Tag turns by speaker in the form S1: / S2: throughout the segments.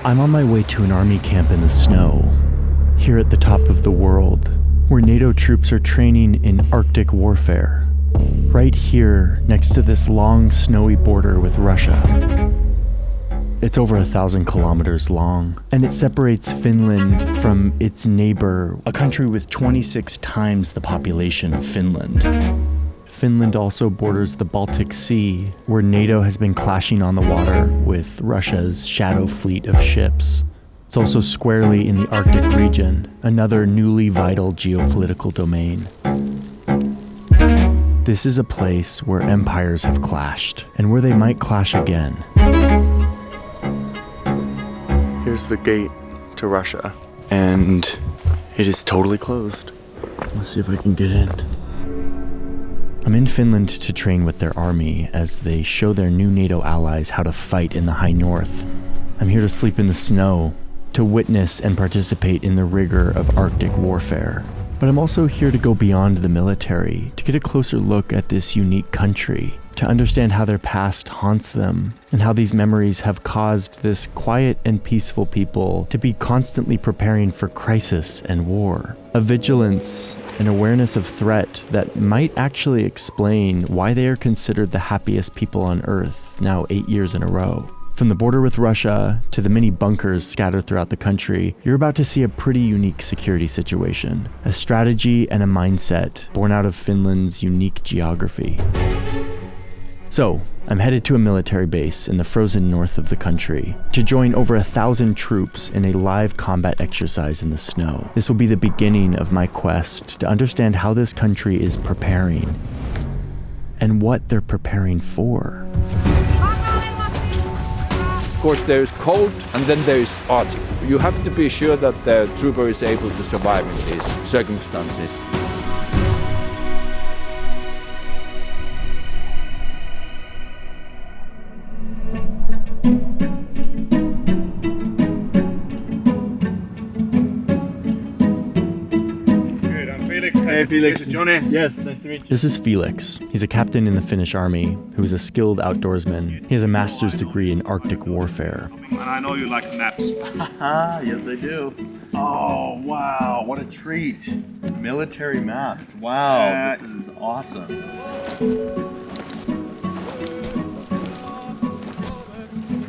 S1: I'm on my way to an army camp in the snow, here at the top of the world, where NATO troops are training in Arctic warfare. Right here, next to this long, snowy border with Russia. It's over 1,000 kilometers long, and it separates Finland from its neighbor, a country with 26 times the population of Finland. Finland also borders the Baltic Sea, where NATO has been clashing on the water with Russia's shadow fleet of ships. It's also squarely in the Arctic region, another newly vital geopolitical domain. This is a place where empires have clashed, and where they might clash again. Here's the gate to Russia, and it is totally closed. Let's see if I can get in. I'm in Finland to train with their army as they show their new NATO allies how to fight in the high north. I'm here to sleep in the snow, to witness and participate in the rigor of Arctic warfare. But I'm also here to go beyond the military, to get a closer look at this unique country, to understand how their past haunts them, and how these memories have caused this quiet and peaceful people to be constantly preparing for crisis and war. A vigilance, an awareness of threat that might actually explain why they are considered the happiest people on Earth now 8 years in a row. From the border with Russia to the many bunkers scattered throughout the country, you're about to see a pretty unique security situation, a strategy and a mindset born out of Finland's unique geography. So, I'm headed to a military base in the frozen north of the country to join over 1,000 troops in a live combat exercise in the snow. This will be the beginning of my quest to understand how this country is preparing and what they're preparing for.
S2: Of course, there is cold and then there is Arctic. You have to be sure that the trooper is able to survive in these circumstances.
S3: Hey Felix. This is Johnny. Yes, nice to meet you.
S1: This is Felix. He's a captain in the Finnish army who is a skilled outdoorsman. He has a master's degree in Arctic warfare.
S3: And I know you like maps.
S4: Yes, I do. Oh, wow, what a treat. Military maps. Wow, this is awesome.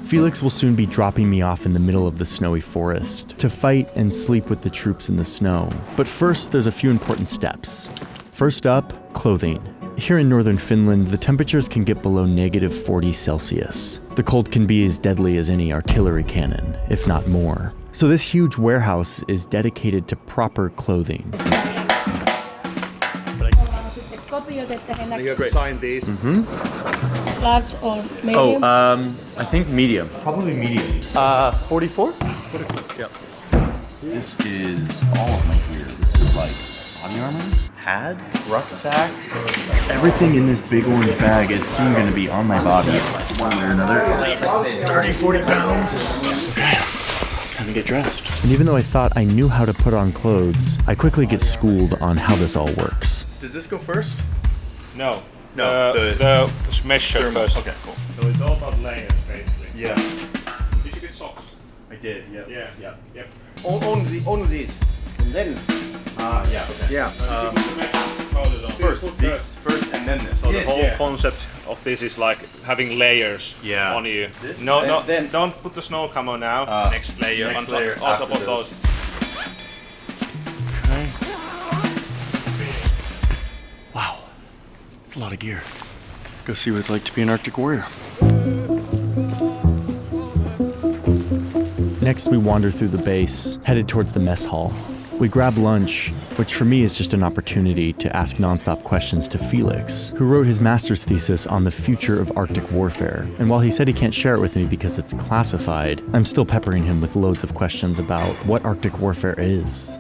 S1: Felix will soon be dropping me off in the middle of the snowy forest to fight and sleep with the troops in the snow. But first, there's a few important steps. First up, clothing. Here in northern Finland, the temperatures can get below -40 Celsius. The cold can be as deadly as any artillery cannon, if not more. So this huge warehouse is dedicated to proper clothing.
S3: You have to sign these.
S5: Large or medium?
S1: I think medium.
S4: Probably medium.
S1: 44?
S4: 44, yep. This is all of my gear. This is like body armor, pad, rucksack. Everything in this big orange bag is soon going to be on my body, one way or another. 30, 40 pounds. Okay, time to get dressed. And even though I thought I knew how to put on clothes, I quickly get schooled on how this all works. Does this go first?
S3: No.
S4: No,
S3: the measure first.
S4: Okay, cool.
S3: So it's all about layers, basically.
S4: Yeah.
S3: Did you get socks?
S4: I did, yep.
S3: Yeah. Yep.
S6: Only these. And then.
S4: Yeah, okay.
S6: Yeah.
S4: First, these first and then this.
S3: So the whole concept of this is like having layers on you.
S4: This?
S3: No,
S6: Then.
S3: don't put the snow camo now. Next layer
S4: Next
S3: on
S4: layer
S3: top
S4: after
S3: of those.
S1: Okay. Wow, that's a lot of gear. Go see what it's like to be an Arctic warrior. Next, we wander through the base, headed towards the mess hall. We grab lunch, which for me is just an opportunity to ask nonstop questions to Felix, who wrote his master's thesis on the future of Arctic warfare. And while he said he can't share it with me because it's classified, I'm still peppering him with loads of questions about what Arctic warfare is.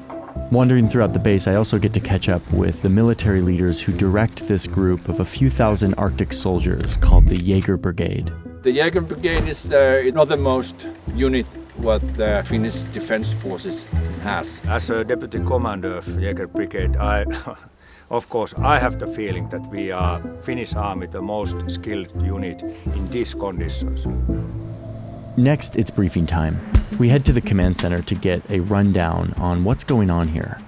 S1: Wandering throughout the base, I also get to catch up with the military leaders who direct this group of a few thousand Arctic soldiers called the Jaeger Brigade.
S2: The Jaeger Brigade is the northernmost unit what the Finnish Defense Forces has.
S7: As a deputy commander of Jaeger Brigade, of course, I have the feeling that we are Finnish Army the most skilled unit in these conditions.
S1: Next, it's briefing time. We head to the command center to get a rundown on what's going on here.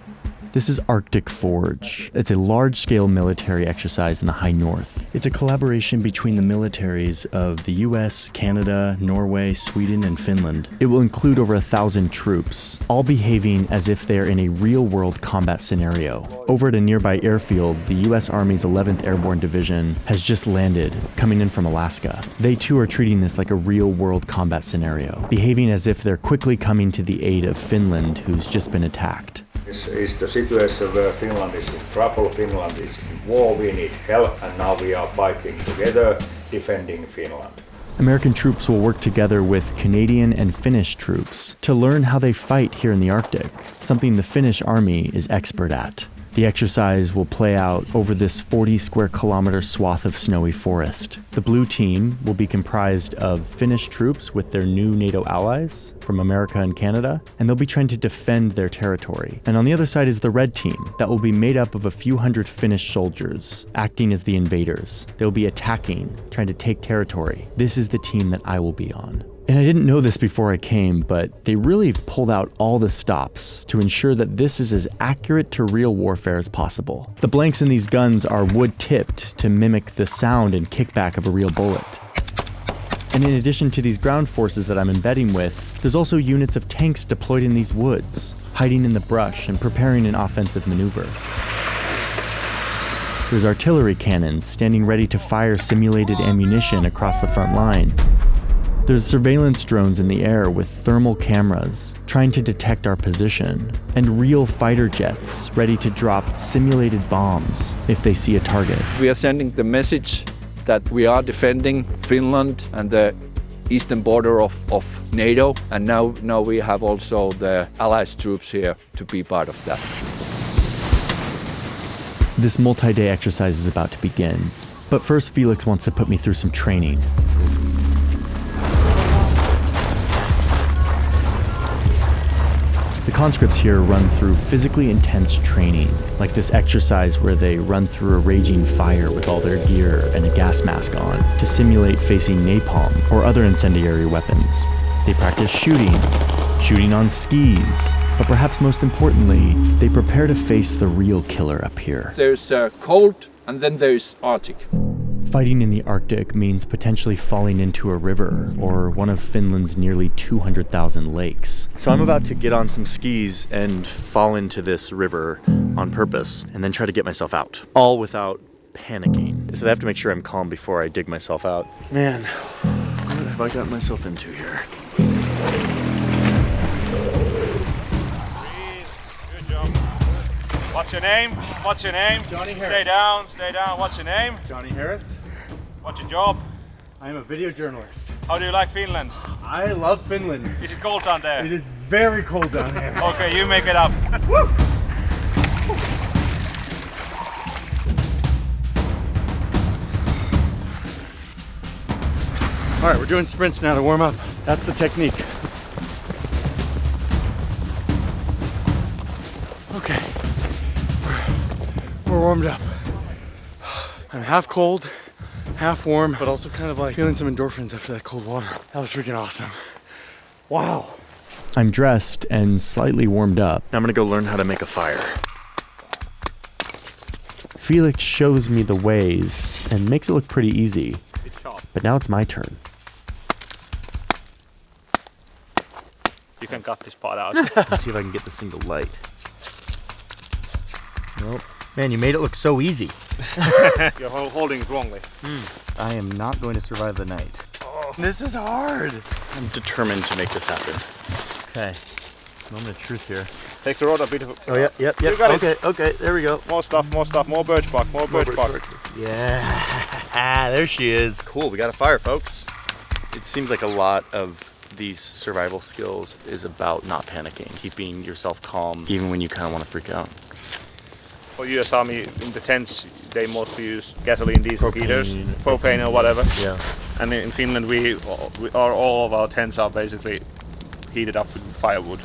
S1: This is Arctic Forge. It's a large-scale military exercise in the high north. It's a collaboration between the militaries of the US, Canada, Norway, Sweden, and Finland. It will include over 1,000 troops, all behaving as if they're in a real-world combat scenario. Over at a nearby airfield, the US Army's 11th Airborne Division has just landed, coming in from Alaska. They too are treating this like a real-world combat scenario, behaving as if they're quickly coming to the aid of Finland, who's just been attacked.
S7: This is the situation where Finland is in trouble, Finland is in war, we need help, and now we are fighting together, defending Finland.
S1: American troops will work together with Canadian and Finnish troops to learn how they fight here in the Arctic, something the Finnish army is expert at. The exercise will play out over this 40 square kilometer swath of snowy forest. The blue team will be comprised of Finnish troops with their new NATO allies from America and Canada, and they'll be trying to defend their territory. And on the other side is the red team that will be made up of a few hundred Finnish soldiers, acting as the invaders. They'll be attacking, trying to take territory. This is the team that I will be on. And I didn't know this before I came, but they really pulled out all the stops to ensure that this is as accurate to real warfare as possible. The blanks in these guns are wood-tipped to mimic the sound and kickback of a real bullet. And in addition to these ground forces that I'm embedding with, there's also units of tanks deployed in these woods, hiding in the brush and preparing an offensive maneuver. There's artillery cannons standing ready to fire simulated ammunition across the front line. There's surveillance drones in the air with thermal cameras trying to detect our position, and real fighter jets ready to drop simulated bombs if they see a target.
S2: We are sending the message that we are defending Finland and the eastern border of NATO, and now we have also the Allies troops here to be part of that.
S1: This multi-day exercise is about to begin, but first Felix wants to put me through some training. The conscripts here run through physically intense training, like this exercise where they run through a raging fire with all their gear and a gas mask on to simulate facing napalm or other incendiary weapons. They practice shooting on skis, but perhaps most importantly, they prepare to face the real killer up here.
S2: There's cold and then there's Arctic.
S1: Fighting in the Arctic means potentially falling into a river or one of Finland's nearly 200,000 lakes. So I'm about to get on some skis and fall into this river on purpose and then try to get myself out, all without panicking. So I have to make sure I'm calm before I dig myself out. Man, what have I gotten myself into here?
S3: Good job. What's your name? What's your name?
S6: Johnny Harris.
S3: Stay down. What's your name?
S6: Johnny Harris.
S3: What's your job?
S6: I am a video journalist.
S3: How do you like Finland?
S6: I love Finland.
S3: Is it cold down there?
S6: It is very cold down here.
S3: Okay, you make it up.
S6: All right, we're doing sprints now to warm up. That's the technique. Okay, we're warmed up. I'm half cold, half warm, but also kind of like feeling some endorphins after that cold water. That was freaking awesome. Wow.
S1: I'm dressed and slightly warmed up. Now I'm gonna go learn how to make a fire. Felix shows me the ways and makes it look pretty easy. But now it's my turn.
S3: You can cut this part out.
S1: Let's see if I can get this thing to light. Nope. Man, you made it look so easy.
S3: You're holding it wrongly.
S1: I am not going to survive the night. Oh, this is hard. I'm determined to make this happen. Okay. Moment of truth here.
S3: Take the rod a bit.
S1: Oh, yep.
S3: You got it.
S1: Okay, there we go.
S3: More stuff, more birch bark, more birch bark.
S1: Yeah, there she is. Cool, we got a fire, folks. It seems like a lot of these survival skills is about not panicking, keeping yourself calm, even when you kind of want to freak out.
S3: For US Army, in the tents, they mostly use gasoline, diesel heaters, propane or whatever.
S1: Yeah.
S3: And in Finland, all of our tents are basically heated up with firewood,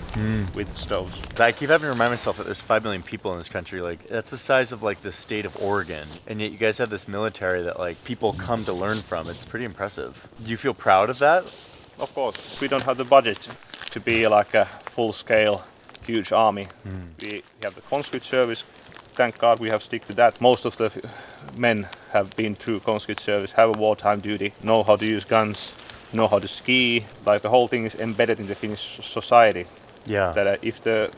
S3: with stoves.
S1: I keep having to remind myself that there's 5 million people in this country. Like, that's the size of like the state of Oregon, and yet you guys have this military that like people come to learn from. It's pretty impressive. Do you feel proud of that?
S3: Of course, we don't have the budget to be like a full-scale, huge army. We have the conscript service. Thank God we have stick to that. Most of the men have been through conscript service, have a wartime duty, know how to use guns, know how to ski. Like the whole thing is embedded in the Finnish society.
S1: Yeah.
S3: That if the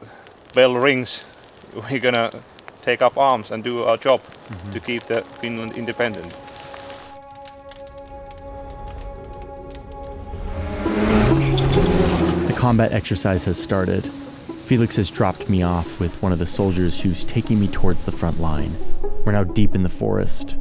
S3: bell rings, we're gonna take up arms and do our job to keep the Finland independent.
S1: The combat exercise has started. Felix has dropped me off with one of the soldiers who's taking me towards the front line. We're now deep in the forest.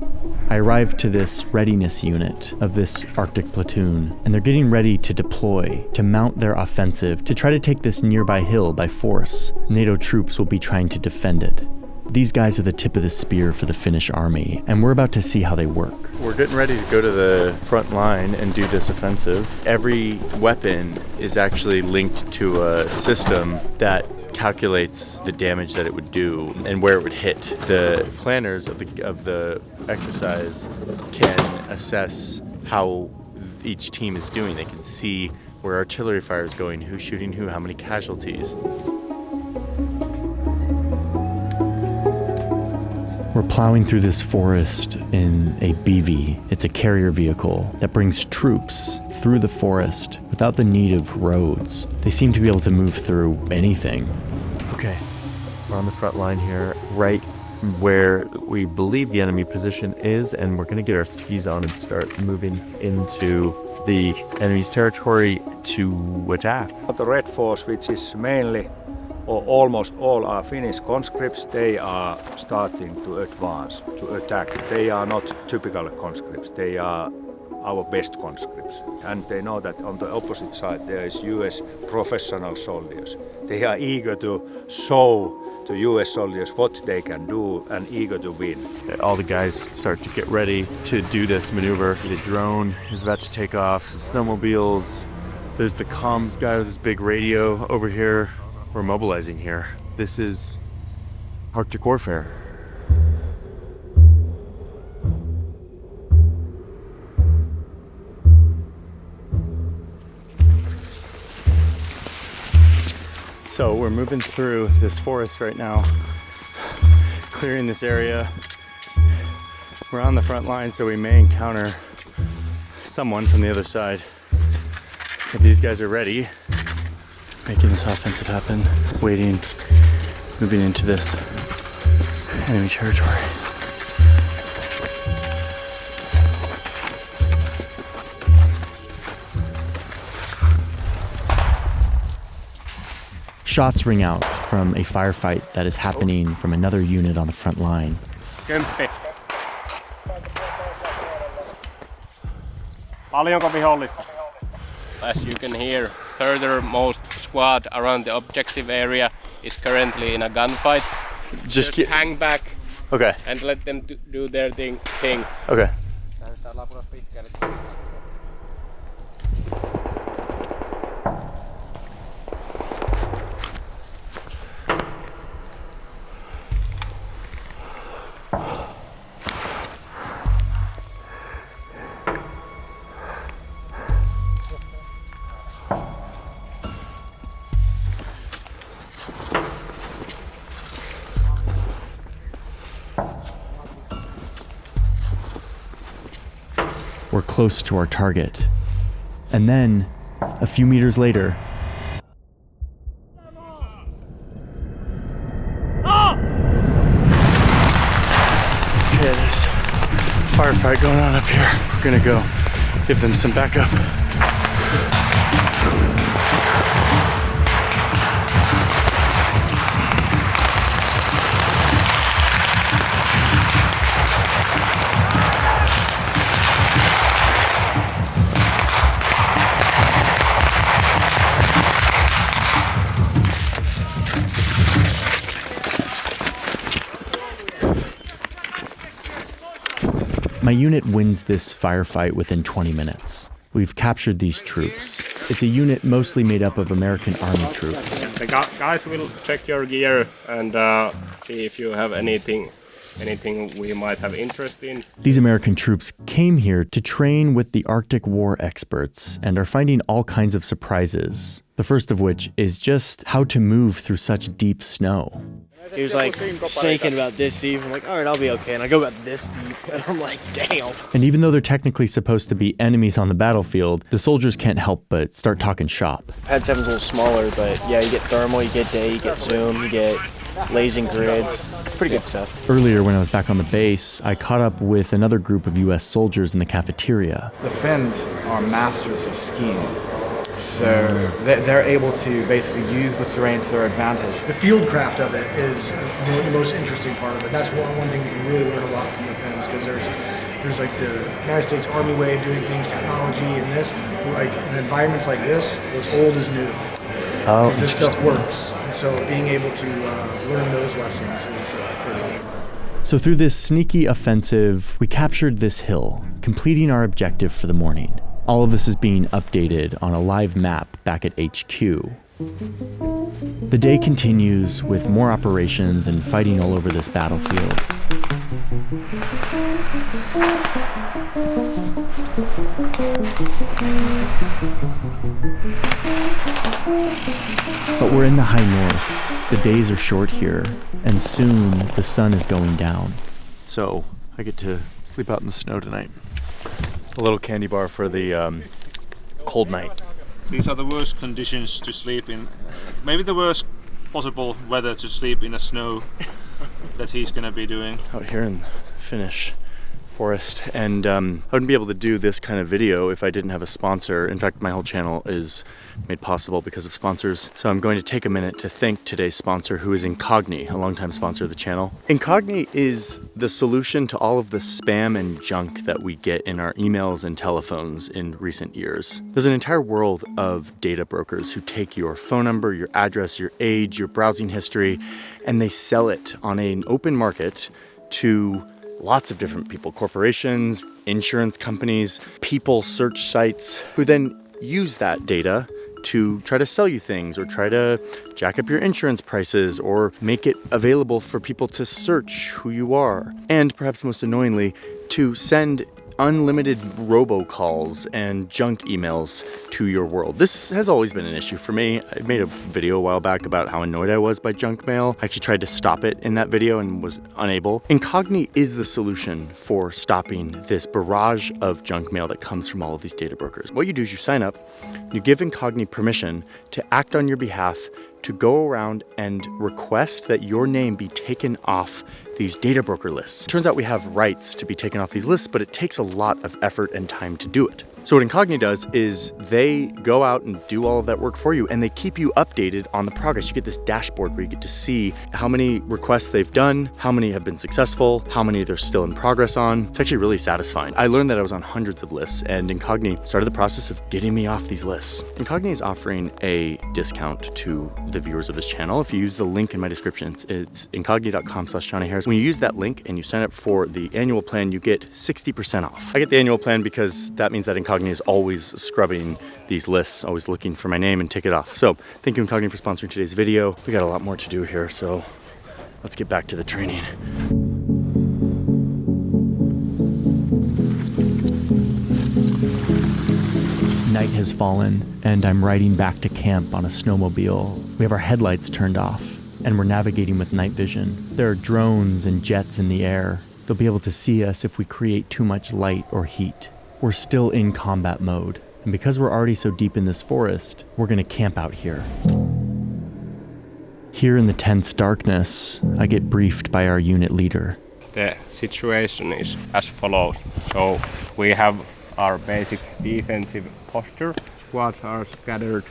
S1: I arrived to this readiness unit of this Arctic platoon, and they're getting ready to deploy, to mount their offensive, to try to take this nearby hill by force. NATO troops will be trying to defend it. These guys are the tip of the spear for the Finnish army, and we're about to see how they work. We're getting ready to go to the front line and do this offensive. Every weapon is actually linked to a system that calculates the damage that it would do and where it would hit. The planners of the exercise can assess how each team is doing. They can see where artillery fire is going, who's shooting who, how many casualties. We're plowing through this forest in a BV. It's a carrier vehicle that brings troops through the forest without the need of roads. They seem to be able to move through anything. Okay, we're on the front line here, right where we believe the enemy position is, and we're gonna get our skis on and start moving into the enemy's territory to attack.
S7: The Red Force, which is mainly or almost all are Finnish conscripts, they are starting to advance, to attack. They are not typical conscripts, they are our best conscripts. And they know that on the opposite side there is US professional soldiers. They are eager to show to US soldiers what they can do and eager to win.
S1: All the guys start to get ready to do this maneuver. The drone is about to take off, snowmobiles. There's the comms guy with his big radio over here. We're mobilizing here. This is Arctic warfare. So we're moving through this forest right now, clearing this area. We're on the front line, so we may encounter someone from the other side. If these guys are ready, making this offensive happen, waiting, moving into this enemy territory. Shots ring out from a firefight that is happening from another unit on the front line.
S3: Kymppi. Paljonko vihollista?
S8: As you can hear, furthermost squad around the objective area is currently in a gunfight. Just hang back.
S1: Okay.
S8: And let them do their thing.
S1: Okay. We're close to our target. And then, a few meters later, okay, there's a firefight going on up here. We're gonna go give them some backup. My unit wins this firefight within 20 minutes. We've captured these troops. It's a unit mostly made up of American Army troops.
S8: The guys will check your gear and see if you have anything anything we might have interest in.
S1: These American troops came here to train with the Arctic war experts and are finding all kinds of surprises. The first of which is just how to move through such deep snow.
S9: He was like sinking about this deep. I'm like, all right, I'll be okay. And I go about this deep, and I'm like, damn.
S1: And even though they're technically supposed to be enemies on the battlefield, the soldiers can't help but start talking shop.
S9: Pad 7's a little smaller, but yeah, you get thermal, you get day, you get zoom, you get lasing grids. Pretty good stuff.
S1: Earlier, when I was back on the base, I caught up with another group of US soldiers in the cafeteria.
S10: The Finns are masters of skiing. So they're able to basically use the terrain to their advantage.
S11: The field craft of it is the most interesting part of it. That's one thing you can really learn a lot from the Finns, because there's like the United States Army way of doing things, technology, and this, like in environments like this, what's old is new.
S1: Oh,
S11: this stuff works. And so being able to learn those lessons is critical.
S1: So through this sneaky offensive, we captured this hill, completing our objective for the morning. All of this is being updated on a live map back at HQ. The day continues with more operations and fighting all over this battlefield. But we're in the high north. The days are short here, and soon the sun is going down. So I get to sleep out in the snow tonight. A little candy bar for the cold night.
S3: These are the worst conditions to sleep in. Maybe the worst possible weather to sleep in the snow that he's gonna be doing.
S1: Out here in Finnish forest, and I wouldn't be able to do this kind of video if I didn't have a sponsor. In fact, my whole channel is made possible because of sponsors. So I'm going to take a minute to thank today's sponsor, who is Incogni, a longtime sponsor of the channel. Incogni is the solution to all of the spam and junk that we get in our emails and telephones in recent years. There's an entire world of data brokers who take your phone number, your address, your age, your browsing history, and they sell it on an open market to lots of different people, corporations, insurance companies, people search sites, who then use that data to try to sell you things or try to jack up your insurance prices or make it available for people to search who you are. And perhaps most annoyingly, to send unlimited robocalls and junk emails to your world. This has always been an issue for me. I made a video a while back about how annoyed I was by junk mail. I actually tried to stop it in that video and was unable. Incogni is the solution for stopping this barrage of junk mail that comes from all of these data brokers. What you do is you sign up, you give Incogni permission to act on your behalf, to go around and request that your name be taken off these data broker lists. It turns out we have rights to be taken off these lists, but it takes a lot of effort and time to do it. So what Incogni does is they go out and do all of that work for you, and they keep you updated on the progress. You get this dashboard where you get to see how many requests they've done, how many have been successful, how many they're still in progress on. It's actually really satisfying. I learned that I was on hundreds of lists, and Incogni started the process of getting me off these lists. Incogni is offering a discount to the viewers of this channel. If you use the link in my description, it's incogni.com/JohnnyHarris. When you use that link and you sign up for the annual plan, you get 60% off. I get the annual plan because that means that Incogni is always scrubbing these lists, always looking for my name and take it off. So thank you, Incogni, for sponsoring today's video. We got a lot more to do here, so let's get back to the training. Night has fallen, and I'm riding back to camp on a snowmobile. We have our headlights turned off, and we're navigating with night vision. There are drones and jets in the air. They'll be able to see us if we create too much light or heat. We're still in combat mode, and because we're already so deep in this forest, we're gonna camp out here. Here in the tense darkness, I get briefed by our unit leader.
S8: The situation is as follows. So we have our basic defensive posture. Squads are scattered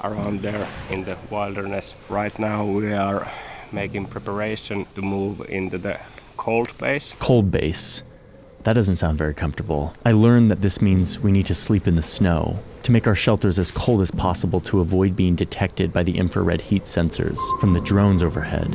S8: around there in the wilderness. Right now we are making preparation to move into the cold base.
S1: Cold base. That doesn't sound very comfortable. I learned that this means we need to sleep in the snow to make our shelters as cold as possible to avoid being detected by the infrared heat sensors from the drones overhead.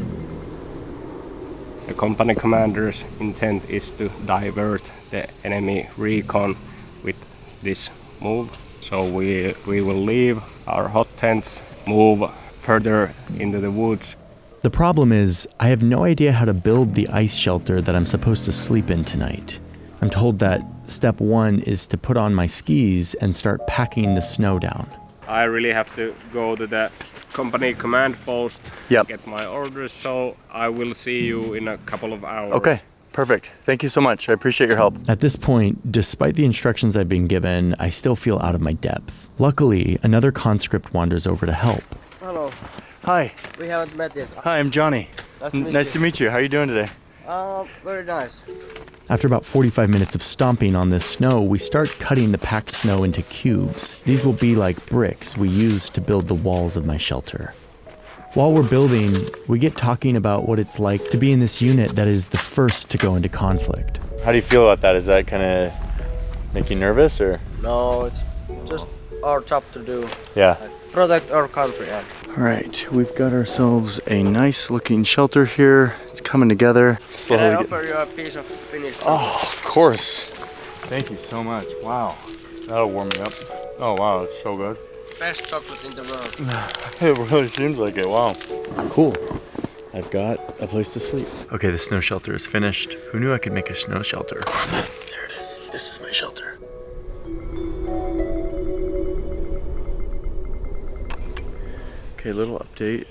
S8: The company commander's intent is to divert the enemy recon with this move. So we will leave our hot tents, move further into the woods.
S1: The problem is, I have no idea how to build the ice shelter that I'm supposed to sleep in tonight. I'm told that step 1 is to put on my skis and start packing the snow down.
S8: I really have to go to the company command post, get my orders, so I will see you in a couple of hours.
S1: Okay, perfect. Thank you so much. I appreciate your help. At this point, despite the instructions I've been given, I still feel out of my depth. Luckily, another conscript wanders over to help.
S12: Hello.
S1: Hi.
S12: We haven't met yet.
S1: Hi, I'm Johnny.
S12: Nice
S1: to meet you. How are you doing today?
S12: Very nice.
S1: After about 45 minutes of stomping on this snow, we start cutting the packed snow into cubes. These will be like bricks we use to build the walls of my shelter. While we're building, we get talking about what it's like to be in this unit that is the first to go into conflict. How do you feel about that? Is that kind of make you nervous or?
S12: No, it's just our job to do.
S1: Yeah.
S12: Protect our country. Yeah.
S1: All right, we've got ourselves a nice looking shelter here. It's coming together.
S12: Can I offer you a piece of Finnish chocolate?
S1: Oh, of course. Thank you so much. Wow. That'll warm me up. Oh, wow, it's so good.
S12: Best chocolate in the world.
S1: It really seems like it. Wow. Cool. I've got a place to sleep. Okay, the snow shelter is finished. Who knew I could make a snow shelter? There it is. This is my shelter. Okay, little update.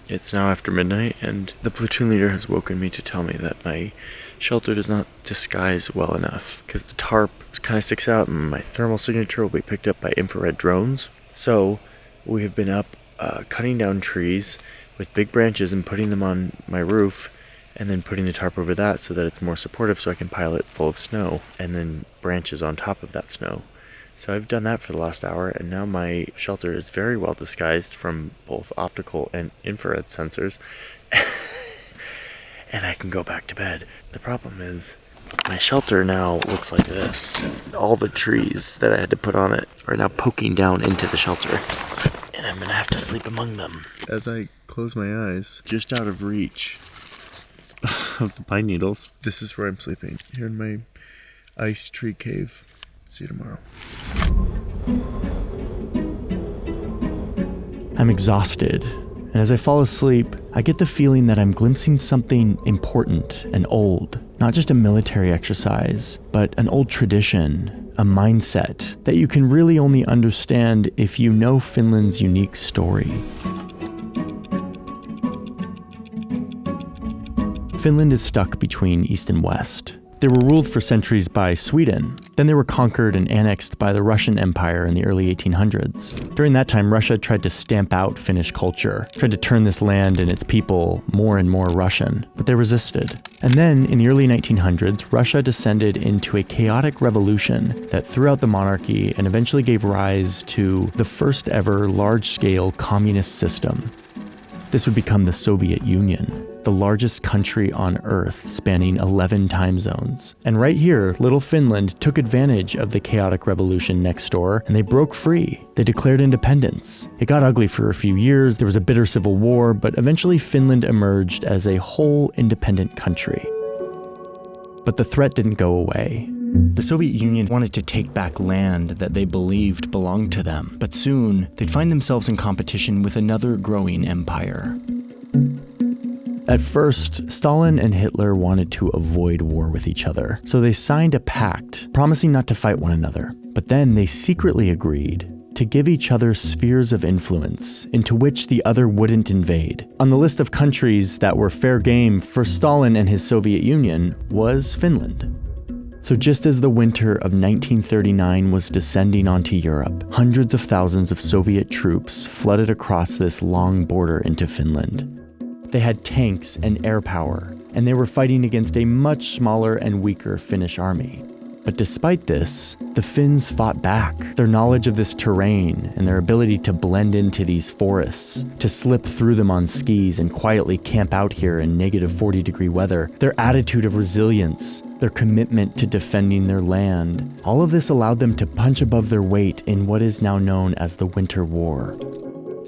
S1: It's now after midnight, and the platoon leader has woken me to tell me that my shelter does not disguise well enough because the tarp kind of sticks out and my thermal signature will be picked up by infrared drones. So we have been up cutting down trees with big branches and putting them on my roof and then putting the tarp over that so that it's more supportive so I can pile it full of snow and then branches on top of that snow. So I've done that for the last hour, and now my shelter is very well disguised from both optical and infrared sensors. And I can go back to bed. The problem is, my shelter now looks like this. All the trees that I had to put on it are now poking down into the shelter. And I'm gonna have to sleep among them. As I close my eyes, just out of reach of the pine needles, this is where I'm sleeping, here in my ice tree cave. See you tomorrow. I'm exhausted, and as I fall asleep, I get the feeling that I'm glimpsing something important and old. Not just a military exercise, but an old tradition, a mindset that you can really only understand if you know Finland's unique story. Finland is stuck between East and West. They were ruled for centuries by Sweden. Then they were conquered and annexed by the Russian Empire in the early 1800s. During that time, Russia tried to stamp out Finnish culture, tried to turn this land and its people more and more Russian, but they resisted. And then, in the early 1900s, Russia descended into a chaotic revolution that threw out the monarchy and eventually gave rise to the first ever large-scale communist system. This would become the Soviet Union, the largest country on Earth, spanning 11 time zones. And right here, little Finland took advantage of the chaotic revolution next door, and they broke free. They declared independence. It got ugly for a few years, there was a bitter civil war, but eventually Finland emerged as a whole independent country. But the threat didn't go away. The Soviet Union wanted to take back land that they believed belonged to them, but soon they'd find themselves in competition with another growing empire. At first, Stalin and Hitler wanted to avoid war with each other, so they signed a pact, promising not to fight one another. But then they secretly agreed to give each other spheres of influence into which the other wouldn't invade. On the list of countries that were fair game for Stalin and his Soviet Union was Finland. So just as the winter of 1939 was descending onto Europe, hundreds of thousands of Soviet troops flooded across this long border into Finland. They had tanks and air power, and they were fighting against a much smaller and weaker Finnish army. But despite this, the Finns fought back. Their knowledge of this terrain and their ability to blend into these forests, to slip through them on skis and quietly camp out here in negative 40-degree weather, their attitude of resilience, their commitment to defending their land, all of this allowed them to punch above their weight in what is now known as the Winter War.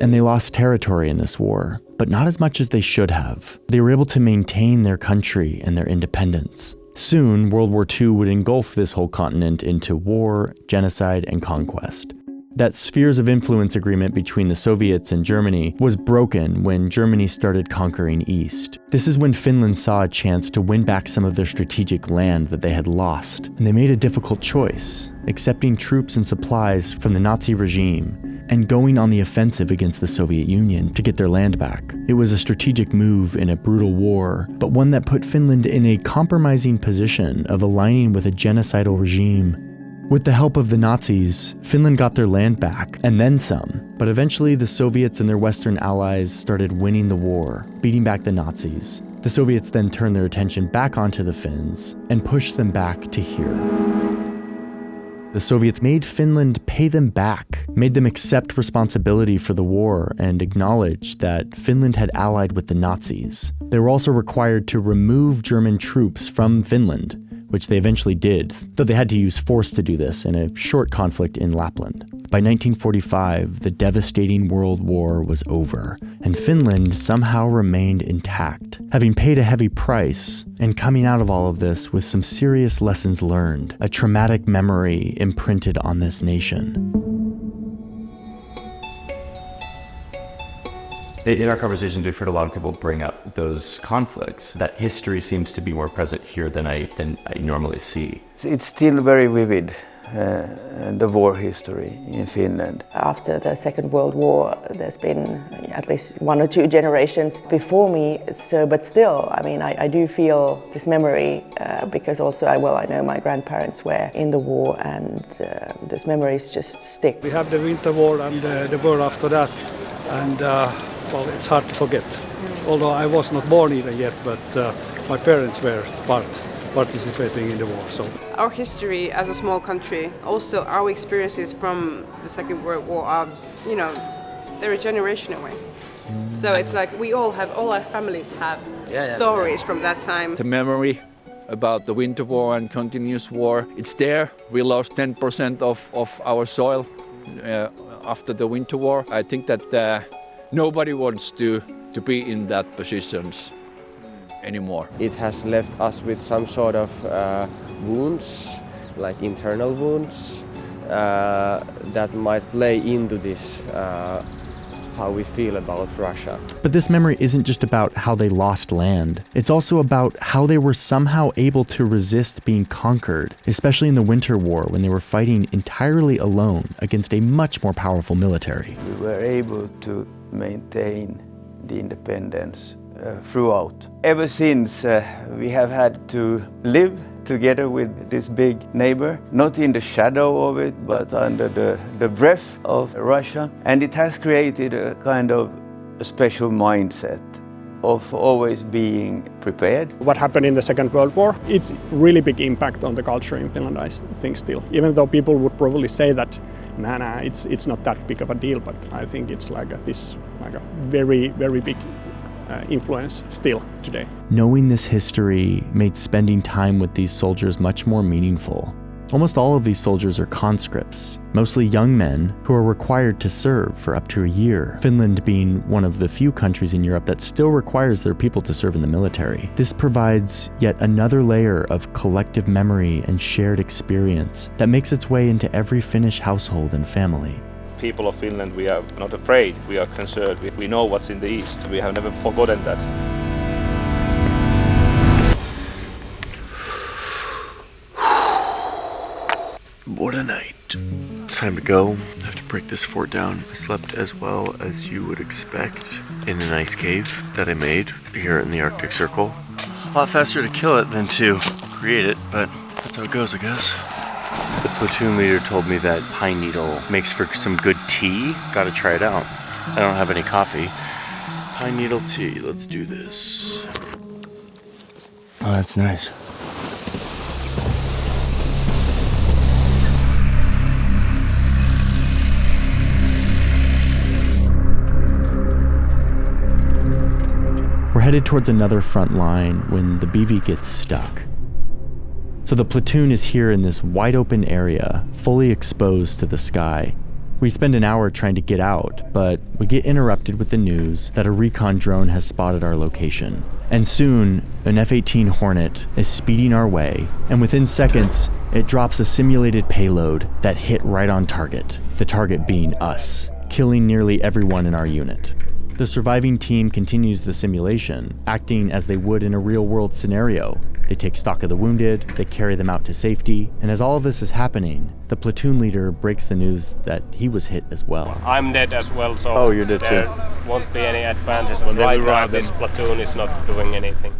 S1: And they lost territory in this war, but not as much as they should have. They were able to maintain their country and their independence. Soon, World War II would engulf this whole continent into war, genocide, and conquest. That spheres of influence agreement between the Soviets and Germany was broken when Germany started conquering east. This is when Finland saw a chance to win back some of their strategic land that they had lost, and they made a difficult choice, accepting troops and supplies from the Nazi regime and going on the offensive against the Soviet Union to get their land back. It was a strategic move in a brutal war, but one that put Finland in a compromising position of aligning with a genocidal regime. With the help of the Nazis, Finland got their land back, and then some. But eventually the Soviets and their Western allies started winning the war, beating back the Nazis. The Soviets then turned their attention back onto the Finns and pushed them back to here. The Soviets made Finland pay them back, made them accept responsibility for the war, and acknowledge that Finland had allied with the Nazis. They were also required to remove German troops from Finland, which they eventually did, though they had to use force to do this in a short conflict in Lapland. By 1945, the devastating World War was over, and Finland somehow remained intact, having paid a heavy price, and coming out of all of this with some serious lessons learned, a traumatic memory imprinted on this nation.
S4: In our conversations, we've heard a lot of people bring up those conflicts. That history seems to be more present here than I normally see.
S13: It's still very vivid, the war history in Finland.
S14: After the Second World War, there's been at least 1 or 2 generations before me. But still, I mean, I do feel this memory because also I know my grandparents were in the war, and those memories just stick.
S7: We have the Winter War and the war after that, and well, it's hard to forget. Although I was not born even yet, but my parents were participating in the war. So
S15: our history as a small country, also our experiences from the Second World War are, they're a generation away. So it's like all our families have stories from that time.
S2: The memory about the Winter War and continuous war, it's there. We lost 10% of our soil after the Winter War. I think that nobody wants to be in that positions anymore.
S12: It has left us with some sort of wounds, like internal wounds, that might play into this, how we feel about Russia.
S1: But this memory isn't just about how they lost land. It's also about how they were somehow able to resist being conquered, especially in the Winter War when they were fighting entirely alone against a much more powerful military.
S13: We were able to maintain the independence throughout. Ever since we have had to live together with this big neighbor, not in the shadow of it, but under the breath of Russia. And it has created a kind of a special mindset of always being prepared.
S16: What happened in the Second World War, it's really big impact on the culture in Finland, I think still. Even though people would probably say that, it's not that big of a deal, but I think it's like a very, very big influence still today.
S1: Knowing this history made spending time with these soldiers much more meaningful. Almost all of these soldiers are conscripts, mostly young men who are required to serve for up to a year, Finland being one of the few countries in Europe that still requires their people to serve in the military. This provides yet another layer of collective memory and shared experience that makes its way into every Finnish household and family.
S3: People of Finland, we are not afraid, we are concerned, we know what's in the east, we have never forgotten that.
S1: What a night. Time to go. I have to break this fort down. I slept as well as you would expect in an ice cave that I made here in the Arctic Circle. A lot faster to kill it than to create it, but that's how it goes, I guess. The platoon leader told me that pine needle makes for some good tea. Gotta try it out. I don't have any coffee. Pine needle tea, let's do this. Oh, that's nice. We're headed towards another front line when the BV gets stuck. So the platoon is here in this wide open area, fully exposed to the sky. We spend an hour trying to get out, but we get interrupted with the news that a recon drone has spotted our location. And soon, an F-18 Hornet is speeding our way, and within seconds, it drops a simulated payload that hit right on target, the target being us, killing nearly everyone in our unit. The surviving team continues the simulation, acting as they would in a real-world scenario. They take stock of the wounded, they carry them out to safety, and as all of this is happening, the platoon leader breaks the news that he was hit as well.
S8: I'm dead as well, so
S1: you're dead
S8: there won't be any advances when right now this platoon is not doing anything.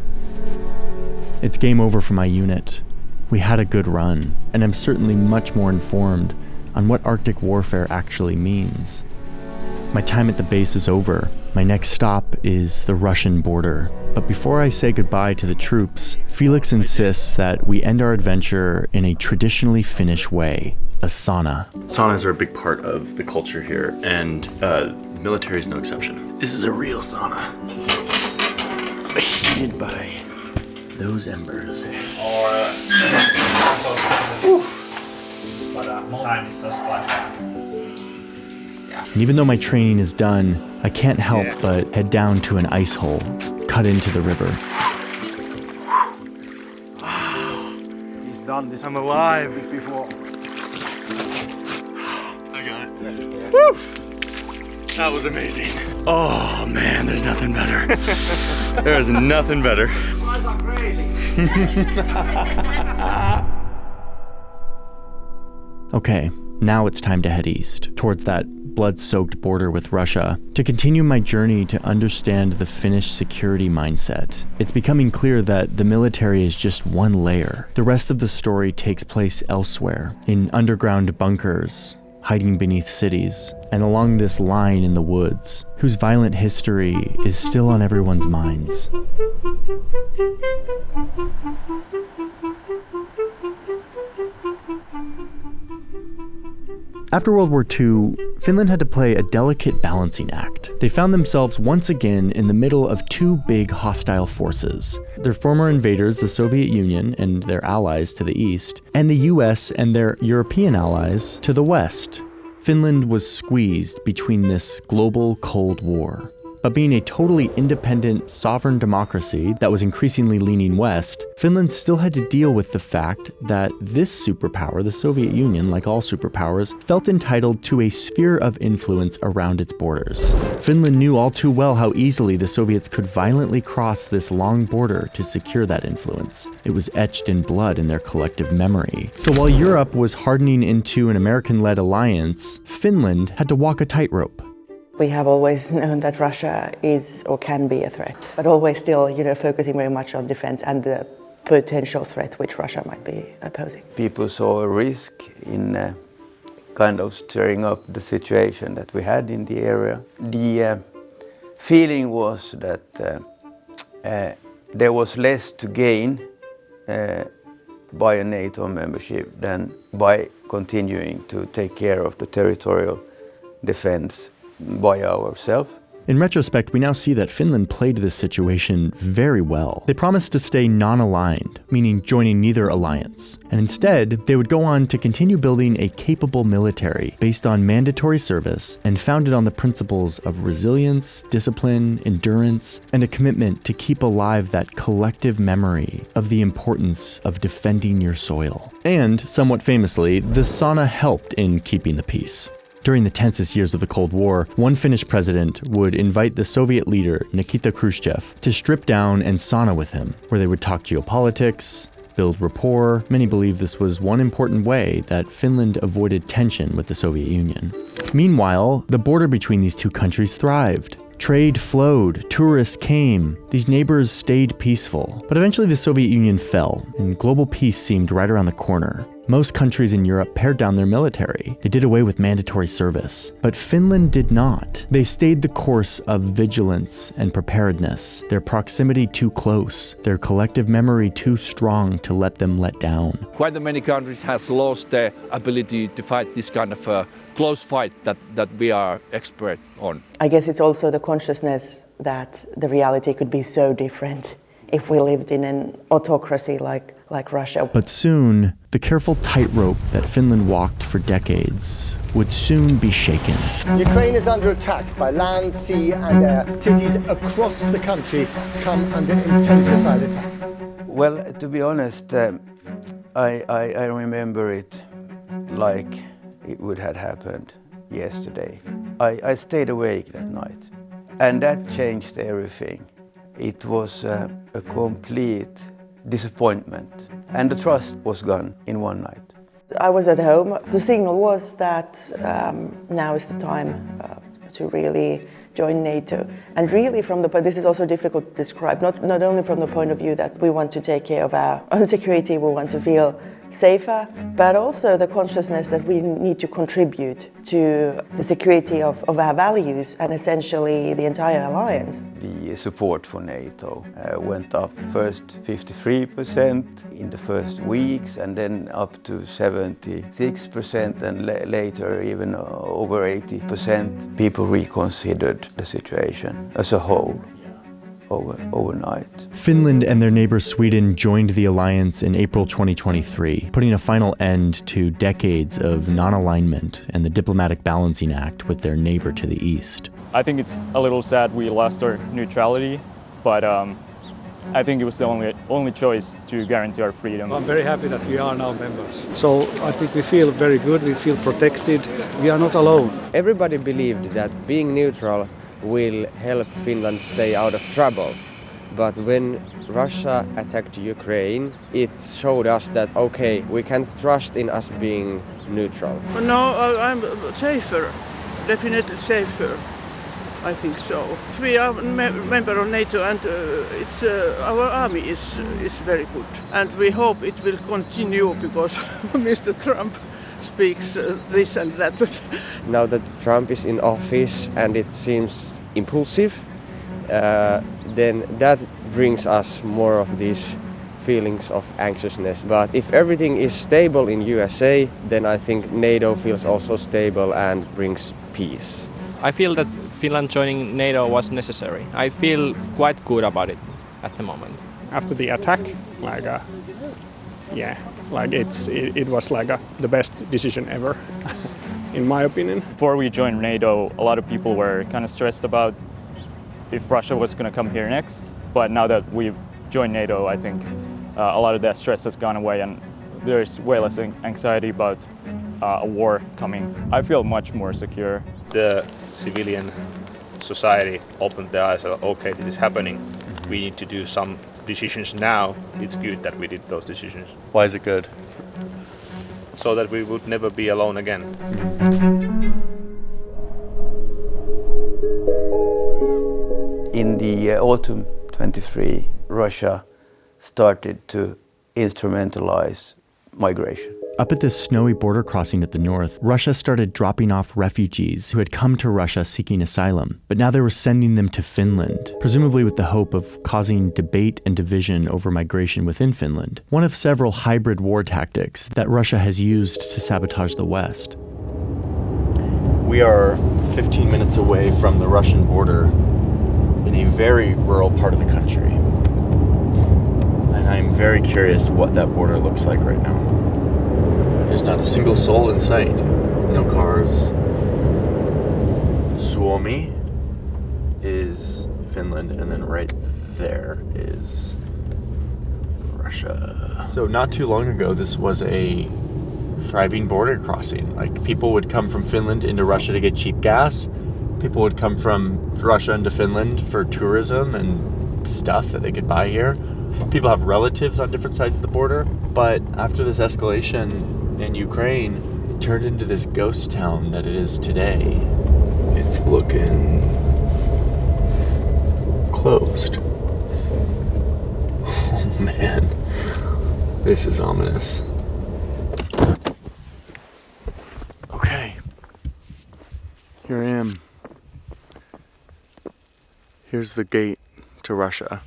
S1: It's game over for my unit. We had a good run, and I'm certainly much more informed on what Arctic warfare actually means. My time at the base is over. My next stop is the Russian border. But before I say goodbye to the troops, Felix insists that we end our adventure in a traditionally Finnish way, a sauna.
S4: Saunas are a big part of the culture here, and the military is no exception. This is a real sauna, heated by those embers.
S1: And even though my training is done, I can't help but head down to an ice hole, cut into the river.
S11: He's done this. I'm alive before.
S6: I got it. Woo! That was amazing. Oh man, there's nothing better. There is nothing better.
S11: You guys are crazy.
S1: Okay, now it's time to head east, towards that blood-soaked border with Russia, to continue my journey to understand the Finnish security mindset. It's becoming clear that the military is just one layer. The rest of the story takes place elsewhere, in underground bunkers, hiding beneath cities, and along this line in the woods, whose violent history is still on everyone's minds. After World War II, Finland had to play a delicate balancing act. They found themselves once again in the middle of two big hostile forces. Their former invaders, the Soviet Union and their allies to the east, and the US and their European allies to the west. Finland was squeezed between this global Cold War. But being a totally independent, sovereign democracy that was increasingly leaning west, Finland still had to deal with the fact that this superpower, the Soviet Union, like all superpowers, felt entitled to a sphere of influence around its borders. Finland knew all too well how easily the Soviets could violently cross this long border to secure that influence. It was etched in blood in their collective memory. So while Europe was hardening into an American-led alliance, Finland had to walk a tightrope.
S14: We have always known that Russia is or can be a threat, but always still, focusing very much on defense and the potential threat which Russia might be posing.
S13: People saw a risk in kind of stirring up the situation that we had in the area. The feeling was that there was less to gain by a NATO membership than by continuing to take care of the territorial defense by ourselves.
S1: In retrospect, we now see that Finland played this situation very well. They promised to stay non-aligned, meaning joining neither alliance. And instead, they would go on to continue building a capable military based on mandatory service and founded on the principles of resilience, discipline, endurance, and a commitment to keep alive that collective memory of the importance of defending your soil. And, somewhat famously, the sauna helped in keeping the peace. During the tensest years of the Cold War, one Finnish president would invite the Soviet leader, Nikita Khrushchev, to strip down and sauna with him, where they would talk geopolitics, build rapport. Many believe this was one important way that Finland avoided tension with the Soviet Union. Meanwhile, the border between these two countries thrived. Trade flowed, tourists came, these neighbors stayed peaceful. But eventually the Soviet Union fell, and global peace seemed right around the corner. Most countries in Europe pared down their military. They did away with mandatory service. But Finland did not. They stayed the course of vigilance and preparedness, their proximity too close, their collective memory too strong to let them let down.
S2: Quite many countries has lost their ability to fight this kind of a close fight that we are expert on.
S14: I guess it's also the consciousness that the reality could be so different if we lived in an autocracy like Russia.
S1: But soon, the careful tightrope that Finland walked for decades would soon be shaken.
S17: Ukraine is under attack by land, sea and air. Cities across the country come under intensified attack.
S13: Well, to be honest, I remember it like it would have happened yesterday. I stayed awake that night, and that changed everything. It was a complete disappointment, and the trust was gone in one night.
S14: I was at home. The signal was that now is the time to really join NATO. And really this is also difficult to describe, not only from the point of view that we want to take care of our own security, we want to feel safer, but also the consciousness that we need to contribute to the security of our values and essentially the entire alliance.
S13: The support for NATO went up first 53% in the first weeks and then up to 76% and later even over 80%. People reconsidered the situation as a whole. Overnight.
S1: Finland and their neighbor Sweden joined the alliance in April 2023, putting a final end to decades of non-alignment and the diplomatic balancing act with their neighbor to the east.
S18: I think it's a little sad we lost our neutrality, but I think it was the only choice to guarantee our freedom.
S7: I'm very happy that we are now members. So I think we feel very good, we feel protected, we are not alone.
S12: Everybody believed that being neutral will help Finland stay out of trouble. But when Russia attacked Ukraine, it showed us that, okay, we can't trust in us being neutral.
S19: No, I'm safer, definitely safer. I think so. We are member of NATO and our army is very good. And we hope it will continue because Mr. Trump speaks this and that.
S12: Now that Trump is in office and it seems impulsive, then that brings us more of these feelings of anxiousness. But if everything is stable in USA, then I think NATO feels also stable and brings peace.
S8: I feel that Finland joining NATO was necessary. I feel quite good about it at the moment.
S16: After the attack, it was the best decision ever, in my opinion.
S18: Before we joined NATO, a lot of people were kind of stressed about if Russia was going to come here next. But now that we've joined NATO, I think a lot of that stress has gone away and there's way less anxiety about a war coming. I feel much more secure.
S3: The civilian society opened their eyes, okay, this is happening. We need to do some decisions now. It's good that we did those decisions.
S1: Why is it good?
S3: So that we would never be alone again.
S13: In the autumn 23, Russia started to instrumentalize migration.
S1: Up at this snowy border crossing at the north, Russia started dropping off refugees who had come to Russia seeking asylum, but now they were sending them to Finland, presumably with the hope of causing debate and division over migration within Finland, one of several hybrid war tactics that Russia has used to sabotage the West. We are 15 minutes away from the Russian border in a very rural part of the country. And I'm very curious what that border looks like right now. There's not a single soul in sight. No cars. Suomi is Finland, and then right there is Russia. So not too long ago, this was a thriving border crossing. Like, people would come from Finland into Russia to get cheap gas. People would come from Russia into Finland for tourism and stuff that they could buy here. People have relatives on different sides of the border. But after this escalation in Ukraine, it turned into this ghost town that it is today. It's looking closed. Oh man, this is ominous. Okay, here I am. Here's the gate to Russia.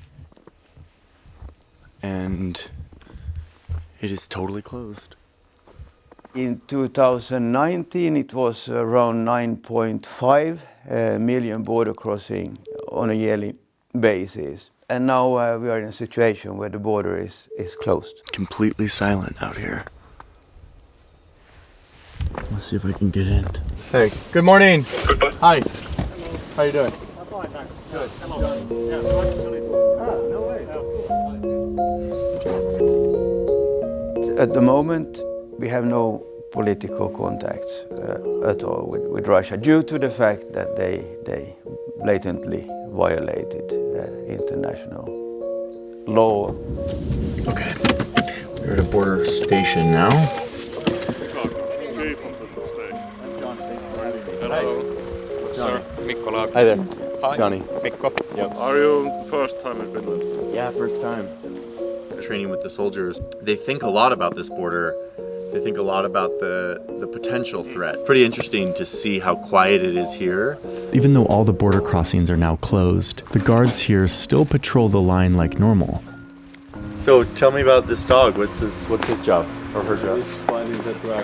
S1: And it is totally closed.
S13: In 2019, it was around 9.5 million border crossing on a yearly basis. And now we are in a situation where the border is closed.
S1: Completely silent out here. Let's see if I can get in. Hey, good morning. Hi. How you doing?
S6: I'm fine, thanks. Good. Hello.
S13: At the moment, we have no political contacts at all with Russia due to the fact that they blatantly violated international law.
S1: Okay, we're at a border station now.
S8: Hello. Sir, Mikael.
S1: Hi there.
S8: Hi.
S1: Johnny.
S8: Mikko.
S1: Yep.
S8: Are you first time in Finland?
S1: Yeah, first time. Training with the soldiers. They think a lot about this border. They think a lot about the potential threat. Pretty interesting to see how quiet it is here. Even though all the border crossings are now closed, the guards here still patrol the line like normal. So tell me about this dog. What's his job or her job?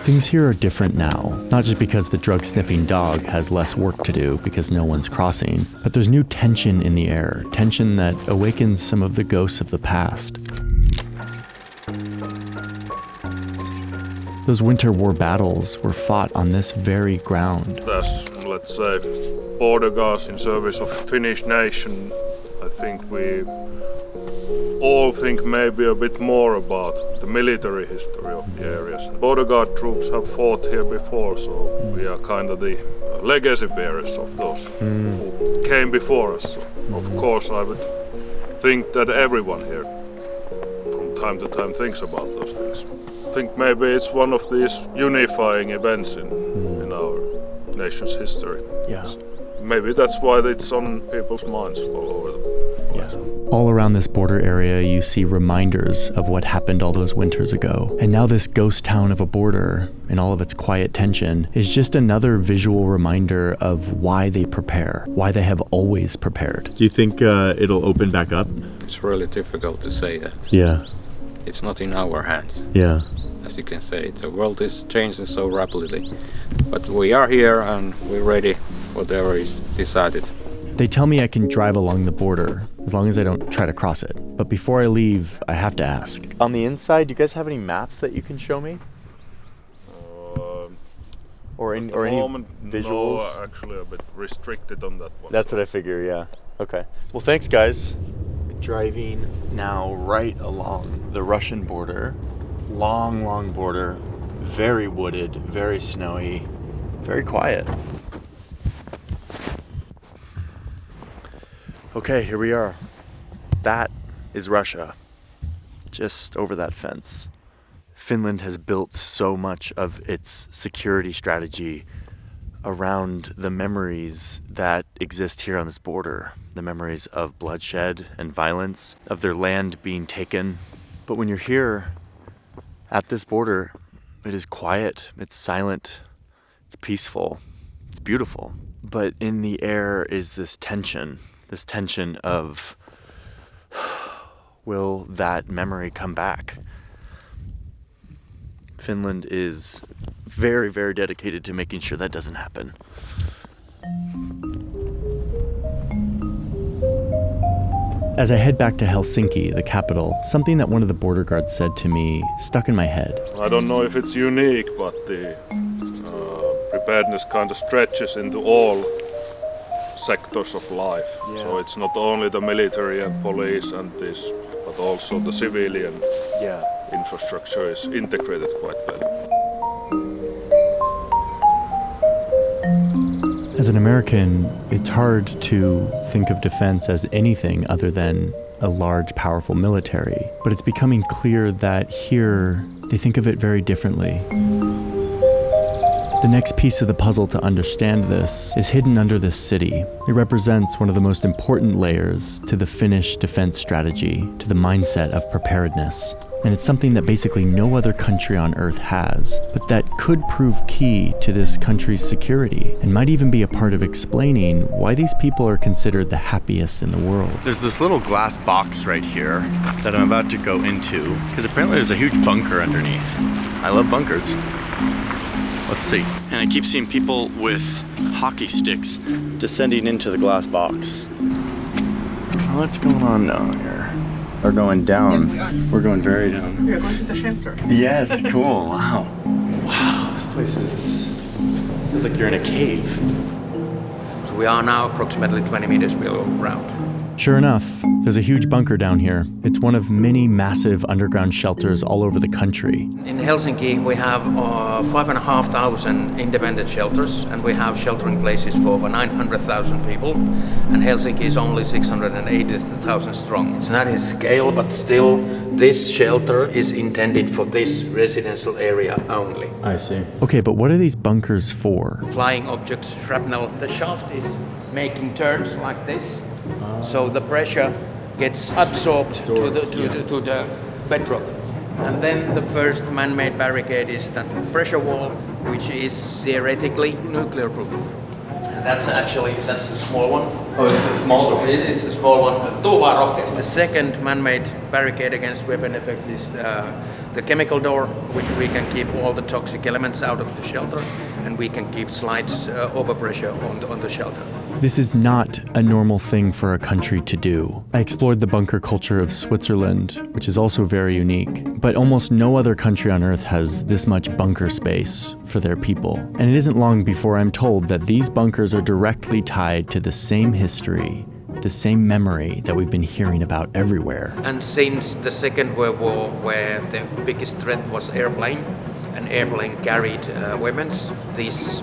S1: Things here are different now, not just because the drug-sniffing dog has less work to do because no one's crossing, but there's new tension in the air, tension that awakens some of the ghosts of the past. Those winter war battles were fought on this very ground.
S8: As, let's say, border guards in service of Finnish nation, I think we all think maybe a bit more about the military history of the areas. Border guard troops have fought here before, so we are kind of the legacy bearers of those who came before us. So of course, I would think that everyone here from time to time thinks about those things. I think maybe it's one of these unifying events in our nation's history.
S1: Yeah.
S8: Maybe that's why it's on people's minds all over the place.
S1: Yeah. All around this border area, you see reminders of what happened all those winters ago. And now this ghost town of a border, in all of its quiet tension, is just another visual reminder of why they prepare, why they have always prepared. Do you think it'll open back up?
S20: It's really difficult to say that.
S1: Yeah.
S20: It's not in our hands.
S1: Yeah.
S20: As you can say, the world is changing so rapidly. But we are here and we're ready, whatever is decided.
S1: They tell me I can drive along the border, as long as I don't try to cross it. But before I leave, I have to ask. On the inside, do you guys have any maps that you can show me? Or any visuals?
S8: No, actually a bit restricted on that one.
S1: That's what I figure, yeah. Okay. Well, thanks, guys. Driving now right along the Russian border. Long, long border. Very wooded, very snowy, very quiet. Okay, here we are. That is Russia, just over that fence. Finland has built so much of its security strategy around the memories that exist here on this border. The memories of bloodshed and violence, of their land being taken. But when you're here at this border, it is quiet, it's silent, it's peaceful, it's beautiful. But in the air is this tension of, will that memory come back? Finland is very, very dedicated to making sure that doesn't happen. As I head back to Helsinki, the capital, something that one of the border guards said to me stuck in my head.
S8: I don't know if it's unique, but the preparedness kind of stretches into all sectors of life. Yeah. So it's not only the military and police and this, but also the civilian infrastructure is integrated quite well.
S1: As an American, it's hard to think of defense as anything other than a large, powerful military. But it's becoming clear that here, they think of it very differently. The next piece of the puzzle to understand this is hidden under this city. It represents one of the most important layers to the Finnish defense strategy, to the mindset of preparedness. And it's something that basically no other country on Earth has, but that could prove key to this country's security, and might even be a part of explaining why these people are considered the happiest in the world. There's this little glass box right here that I'm about to go into, because apparently there's a huge bunker underneath. I love bunkers. Let's see. And I keep seeing people with hockey sticks descending into the glass box. What's going on down here? We're going down.
S15: Yes,
S1: We're going very down.
S15: We are going to the shelter.
S1: Yes, cool. Wow. Wow, this place feels like you're in a cave.
S21: So we are now approximately 20 meters below ground.
S1: Sure enough, there's a huge bunker down here. It's one of many massive underground shelters all over the country.
S21: In Helsinki, we have 5,500 independent shelters, and we have sheltering places for over 900,000 people. And Helsinki is only 680,000 strong. It's not in scale, but still, this shelter is intended for this residential area only.
S1: I see. Okay, but what are these bunkers for?
S21: Flying objects, shrapnel. The shaft is making turns like this. So the pressure gets absorbed to the bedrock. And then the first man-made barricade is that pressure wall, which is theoretically nuclear proof. That's the small one.
S1: Oh, it's the small door.
S21: It is the small one. The second man-made barricade against weapon effects is the chemical door, which we can keep all the toxic elements out of the shelter, and we can keep slight overpressure on the shelter.
S1: This is not a normal thing for a country to do. I explored the bunker culture of Switzerland, which is also very unique, but almost no other country on Earth has this much bunker space for their people. And it isn't long before I'm told that these bunkers are directly tied to the same history, the same memory that we've been hearing about everywhere.
S21: And since the Second World War, where the biggest threat was airplane, an airplane carried weapons, these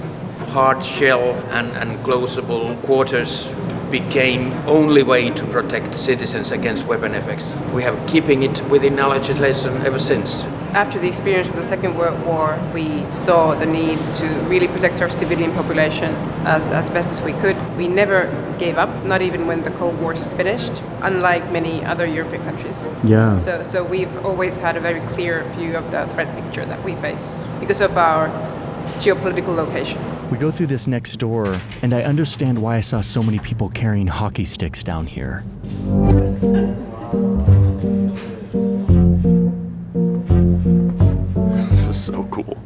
S21: hard shell and closable quarters became only way to protect citizens against weapon effects. We have keeping it within our legislation ever since.
S15: After the experience of the Second World War, we saw the need to really protect our civilian population as best as we could. We never gave up, not even when the Cold War is finished, unlike many other European countries.
S1: Yeah.
S15: So we've always had a very clear view of the threat picture that we face because of our geopolitical location.
S1: We go through this next door, and I understand why I saw so many people carrying hockey sticks down here. This is so cool.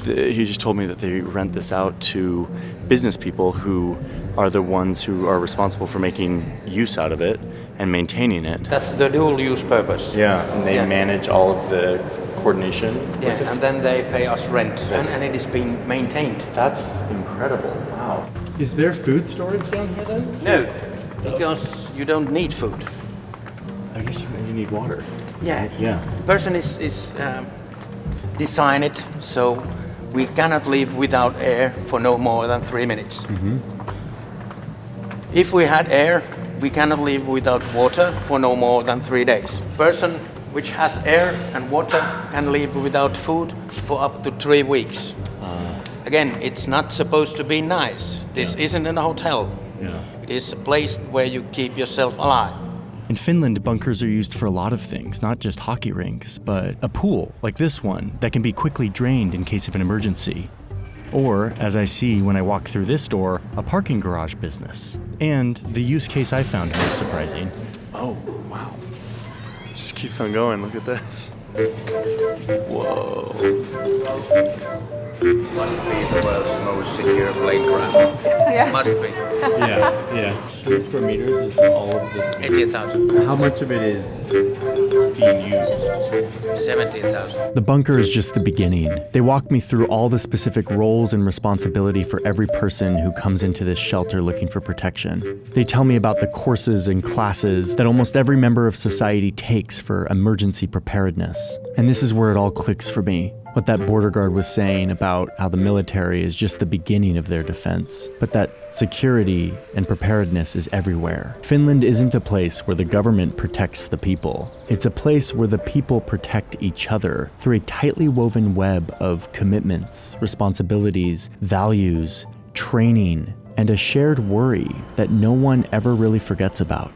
S1: He just told me that they rent this out to business people who are the ones who are responsible for making use out of it and maintaining it.
S21: That's the dual use purpose.
S1: Yeah, and they manage all of the coordination.
S21: Yeah, and then they pay us rent, and it is being maintained.
S1: That's incredible. Wow. Is there food storage down here then?
S21: No, because you don't need food.
S1: I guess you need water.
S21: Yeah.
S1: Yeah.
S21: Person is designed it so we cannot live without air for no more than 3 minutes.
S1: Mm-hmm.
S21: If we had air, we cannot live without water for no more than 3 days. Person which has air and water can live without food for up to 3 weeks. Again, it's not supposed to be nice. This isn't a hotel.
S1: Yeah.
S21: It is a place where you keep yourself alive.
S1: In Finland, bunkers are used for a lot of things, not just hockey rinks, but a pool, like this one, that can be quickly drained in case of an emergency. Or, as I see when I walk through this door, a parking garage business. And the use case I found here is surprising. Oh, wow. It just keeps on going, look at this. Whoa.
S21: Must be the world's most secure playground.
S15: Yeah.
S21: Must be.
S1: Yeah. How many square meters is all of this?
S21: 18,000.
S1: How much of it is being used?
S21: 17,000.
S1: The bunker is just the beginning. They walk me through all the specific roles and responsibility for every person who comes into this shelter looking for protection. They tell me about the courses and classes that almost every member of society takes for emergency preparedness. And this is where it all clicks for me. What that border guard was saying about how the military is just the beginning of their defense, but that security and preparedness is everywhere. Finland isn't a place where the government protects the people. It's a place where the people protect each other through a tightly woven web of commitments, responsibilities, values, training, and a shared worry that no one ever really forgets about.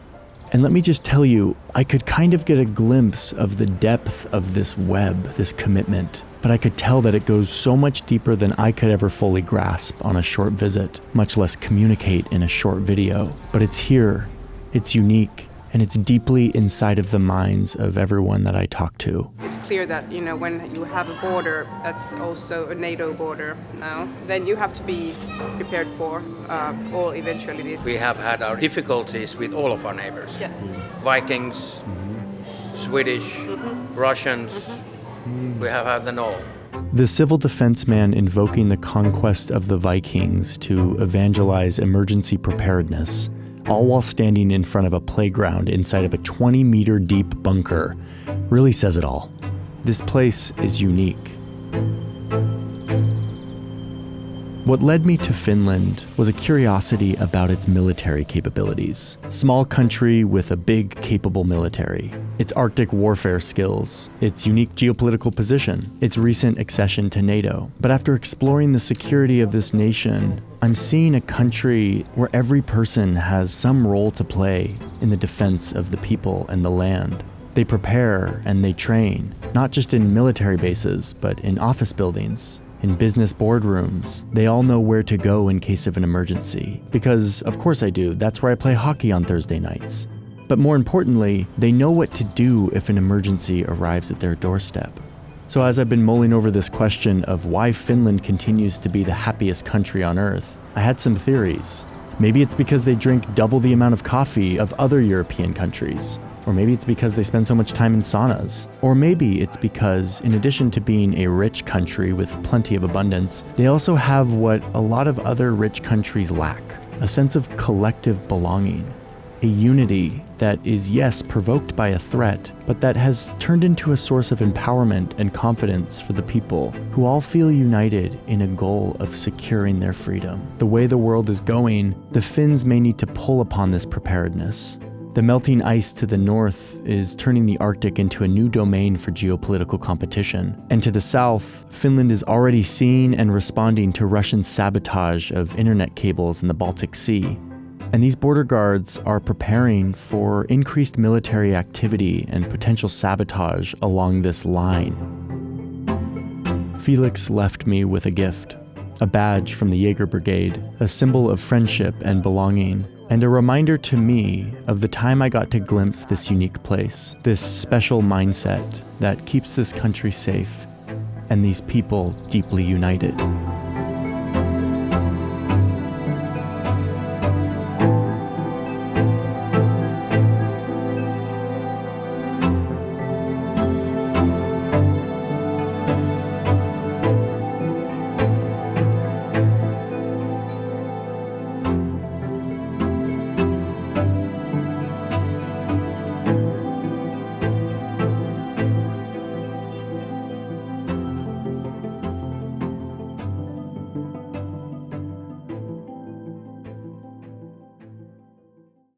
S1: And let me just tell you, I could kind of get a glimpse of the depth of this web, this commitment, but I could tell that it goes so much deeper than I could ever fully grasp on a short visit, much less communicate in a short video. But it's here, it's unique, and it's deeply inside of the minds of everyone that I talk to.
S15: It's clear that, you know, when you have a border that's also a NATO border now, then you have to be prepared for all eventualities.
S21: We have had our difficulties with all of our neighbors.
S15: Yes.
S21: Vikings, Swedish, Russians, we have had them all.
S1: The civil defense man invoking the conquest of the Vikings to evangelize emergency preparedness, all while standing in front of a playground inside of a 20-meter deep bunker, really says it all. This place is unique. What led me to Finland was a curiosity about its military capabilities. Small country with a big, capable military. Its Arctic warfare skills, its unique geopolitical position, its recent accession to NATO. But after exploring the security of this nation, I'm seeing a country where every person has some role to play in the defense of the people and the land. They prepare and they train, not just in military bases, but in office buildings, in business boardrooms. They all know where to go in case of an emergency. Because, of course I do, that's where I play hockey on Thursday nights. But more importantly, they know what to do if an emergency arrives at their doorstep. So as I've been mulling over this question of why Finland continues to be the happiest country on Earth, I had some theories. Maybe it's because they drink double the amount of coffee of other European countries. Or maybe it's because they spend so much time in saunas. Or maybe it's because, in addition to being a rich country with plenty of abundance, they also have what a lot of other rich countries lack: a sense of collective belonging. A unity that is, yes, provoked by a threat, but that has turned into a source of empowerment and confidence for the people, who all feel united in a goal of securing their freedom. The way the world is going, the Finns may need to pull upon this preparedness. The melting ice to the north is turning the Arctic into a new domain for geopolitical competition. And to the south, Finland is already seeing and responding to Russian sabotage of internet cables in the Baltic Sea. And these border guards are preparing for increased military activity and potential sabotage along this line. Felix left me with a gift, a badge from the Jaeger brigade, a symbol of friendship and belonging, and a reminder to me of the time I got to glimpse this unique place, this special mindset that keeps this country safe and these people deeply united.